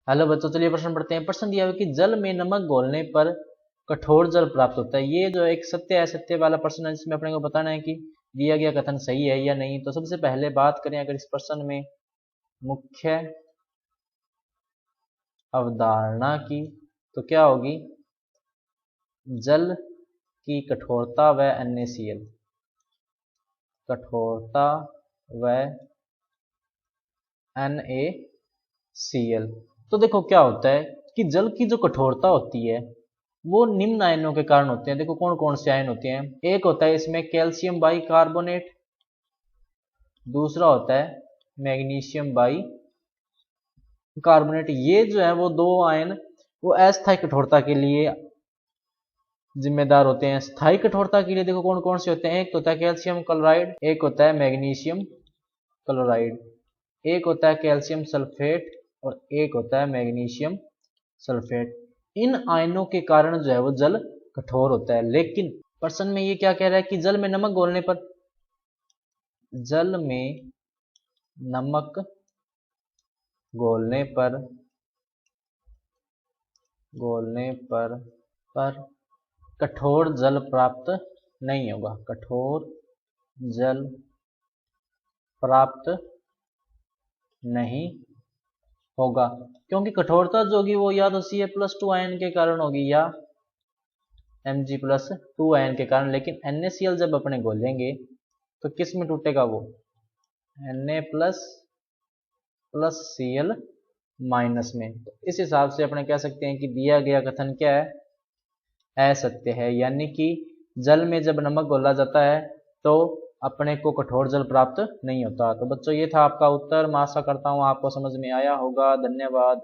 Hello बच्चों, चलिए प्रश्न पढ़ते हैं। प्रश्न दिया हुआ कि जल में नमक घोलने पर कठोर जल प्राप्त होता है। ये जो एक सत्य असत्य वाला प्रश्न है, जिसमें अपने को बताना है कि दिया गया कथन सही है या नहीं। तो सबसे पहले बात करें अगर इस प्रश्न में मुख्य अवधारणा की, तो क्या होगी? जल की कठोरता व NaCl, कठोरता व NaCl। तो देखो क्या होता है कि जल की जो कठोरता होती है वो निम्न आयनों के कारण होते हैं। देखो कौन कौन से आयन होते हैं। एक होता है इसमें कैल्शियम बाई कार्बोनेट, दूसरा होता है मैग्नीशियम बाई कार्बोनेट। ये जो है वो दो आयन वो अस्थायी कठोरता के लिए जिम्मेदार होते हैं। स्थायी कठोरता के लिए देखो कौन कौन से होते हैं। एक होता है कैल्शियम क्लोराइड, एक होता है मैग्नीशियम क्लोराइड, एक होता है कैल्शियम सल्फेट और एक होता है मैग्नीशियम सल्फेट। इन आयनों के कारण जो है वो जल कठोर होता है। लेकिन प्रश्न में ये क्या कह रहा है कि जल में नमक घोलने पर, जल में नमक घोलने पर कठोर जल प्राप्त नहीं होगा, कठोर जल प्राप्त नहीं होगा। क्योंकि कठोरता जो होगी वो या तो Ca+2 आयन के कारण होगी या Mg+2 आयन के कारण। लेकिन NaCl जब अपने घोलेंगे तो किस में टूटेगा? वो Na+Cl- में। तो इस हिसाब से अपने कह सकते हैं कि दिया गया कथन क्या है? असत्य है। यानी कि जल में जब नमक घोला जाता है तो अपने को कठोर जल प्राप्त नहीं होता। तो बच्चों ये था आपका उत्तर। मैं आशा करता हूँ आपको समझ में आया होगा। धन्यवाद।